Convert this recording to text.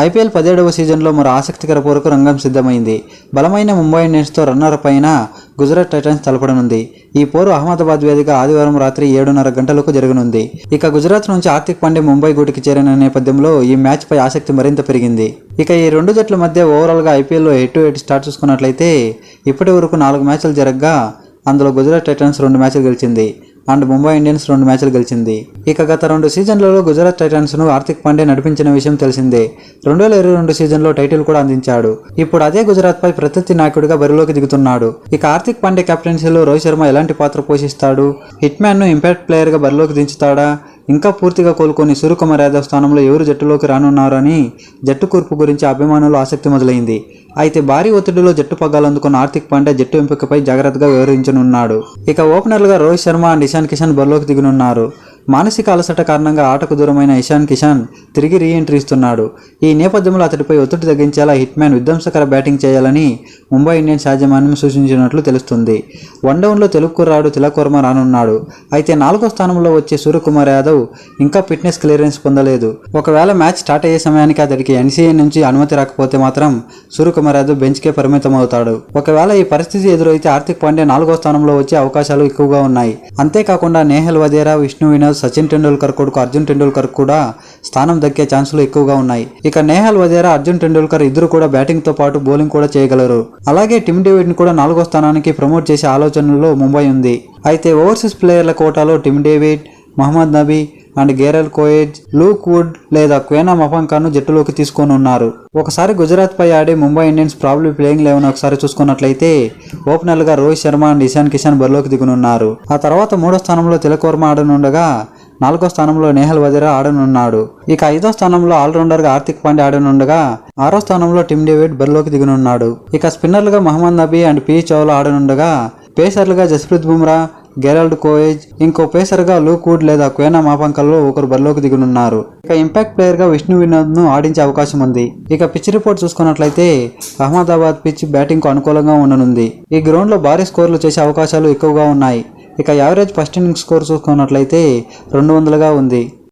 IPL 17వ సీజన్లో మరో ఆసక్తికర పోరుకు రంగం సిద్ధమైంది. బలమైన ముంబై ఇండియన్స్తో రన్నర్ పైన గుజరాత్ టైటన్స్ తలపడనుంది. ఈ పోరు అహ్మదాబాద్ వేదిక ఆదివారం రాత్రి 7:30 గంటలకు జరగనుంది. ఇక గుజరాత్ నుంచి హార్దిక్ పాండ్యా ముంబై గూటికి చేరిన నేపథ్యంలో ఈ మ్యాచ్ పై ఆసక్తి మరింత పెరిగింది. ఇక ఈ రెండు జట్ల మధ్య ఓవరాల్గా ఐపీఎల్లో హెడ్ టు హెడ్ స్టార్ట్ చూసుకున్నట్లయితే ఇప్పటి వరకు 4 మ్యాచ్లు జరగగా అందులో గుజరాత్ టైటన్స్ 2 మ్యాచ్లు గెలిచింది అండ్ ముంబై ఇండియన్స్ 2 మ్యాచ్లు గెలిచింది. ఇక గత 2 సీజన్లలో గుజరాత్ టైటన్స్ను హార్దిక్ పాండ్యా నడిపించిన విషయం తెలిసిందే. 2022 సీజన్లో టైటిల్ కూడా అందించాడు. ఇప్పుడు అదే గుజరాత్పై ప్రత్యర్థి నాయకుడిగా బరిలోకి దిగుతున్నాడు. ఇక హార్దిక్ పాండ్యా కెప్టెన్సీలో రోహిత్ శర్మ ఎలాంటి పాత్ర పోషిస్తాడు? హిట్ మ్యాన్ను ఇంపాక్ట్ ప్లేయర్గా బరిలోకి దించుతాడా? ఇంకా పూర్తిగా కోలుకొని సూర్యకుమార్ యాదవ్ స్థానంలో ఎవరు జట్టులోకి రానున్నారని జట్టు కూర్పు గురించి అభిమానులు ఆసక్తి మొదలైంది. అయితే భారీ ఒత్తిడిలో జట్టు పగ్గాలందుకున్న హార్దిక్ పాండ్యా జట్టు ఎంపికపై జాగ్రత్తగా వివరించనున్నాడు. ఇక ఓపెనర్లుగా రోహిత్ శర్మ అండ్ ఇషాన్ కిషన్ బరిలోకి దిగనున్నారు. మానసిక అలసట కారణంగా ఆటకు దూరమైన ఇషాన్ కిషన్ తిరిగి రీఎంట్రీ ఇస్తున్నాడు. ఈ నేపథ్యంలో అతడిపై ఒత్తిడి తగ్గించేలా హిట్ మ్యాన్ విధ్వంసకర బ్యాటింగ్ చేయాలని ముంబై ఇండియన్స్ యాజమాన్యం సూచించినట్లు తెలుస్తుంది. వన్డౌన్లో తెలుగు కుర్రాడు తిలక్ వర్మ రానున్నాడు. అయితే 4వ స్థానంలో వచ్చే సూర్యకుమార్ యాదవ్ ఇంకా ఫిట్నెస్ క్లియరెన్స్ పొందలేదు. ఒకవేళ మ్యాచ్ స్టార్ట్ అయ్యే సమయానికి అతడికి ఎన్సీఏ నుంచి అనుమతి రాకపోతే మాత్రం సూర్యకుమార్ యాదవ్ బెంచ్కే పరిమితం అవుతాడు. ఒకవేళ ఈ పరిస్థితి ఎదురైతే హార్దిక్ పాండ్యా 4వ స్థానంలో వచ్చే అవకాశాలు ఎక్కువగా ఉన్నాయి. అంతేకాకుండా నేహల్ వధేరా, విష్ణు వినోద్, సచిన్ టెండూల్కర్ కొడుకు అర్జున్ టెండూల్కర్ కూడా స్థానం దక్కే ఛాన్సులు ఎక్కువగా ఉన్నాయి. ఇక నేహల్ వధేరా, అర్జున్ టెండూల్కర్ ఇద్దరు కూడా బ్యాటింగ్ తో పాటు బౌలింగ్ కూడా చేయగలరు. అలాగే టిమ్ డేవిడ్ ని కూడా 4వ స్థానానికి ప్రమోట్ చేసే ఆలోచనలో ముంబై ఉంది. అయితే ఓవర్సీస్ ప్లేయర్ల కోటాలో Tim David, Mohammad Nabi and గేరెల్ కోయేజ్, లూక్ వుడ్ లేదా క్వేనా మఫంకాను జట్టులోకి తీసుకోనున్నారు. ఒకసారి గుజరాత్ పై ఆడే ముంబై ఇండియన్స్ ప్రాబ్లీ ప్లేయింగ్ 11 ఒకసారి చూసుకున్నట్లయితే ఓపెనర్లుగా రోహిత్ శర్మ అండ్ ఇషాన్ కిషన్ బరిలోకి దిగనున్నారు. ఆ తర్వాత 3వ స్థానంలో తిలక్ వర్మ ఆడనుండగా 4వ స్థానంలో నేహల్ వధేరా ఆడనున్నాడు. ఇక 5వ స్థానంలో ఆల్రౌండర్గా హార్దిక్ పాండ్యా ఆడనుండగా 6వ స్థానంలో టిమ్ డేవిడ్ బరిలోకి దిగనున్నాడు. ఇక స్పిన్నర్లుగా మహమ్మద్ నబీ అండ్ పి చౌలా ఆడనుండగా పేసర్లుగా జస్ప్రీత్ బుమ్రా, గెరాల్డ్ కోయేజ్, ఇంకో పేసర్గా లూక్ వుడ్ లేదా క్వేనా మాపంకల్లో ఒకరు బరిలోకి దిగనున్నారు. ఇక ఇంపాక్ట్ ప్లేయర్గా విష్ణు వినోద్ ను ఆడించే అవకాశం ఉంది. ఇక పిచ్ రిపోర్ట్ చూసుకున్నట్లయితే అహ్మదాబాద్ పిచ్ బ్యాటింగ్ కు అనుకూలంగా ఉండనుంది. ఈ గ్రౌండ్ లో భారీ స్కోర్లు చేసే అవకాశాలు ఎక్కువగా ఉన్నాయి. ఇక యావరేజ్ ఫస్ట్ ఇన్నింగ్స్ స్కోర్ చూసుకున్నట్లయితే 200గా ఉంది.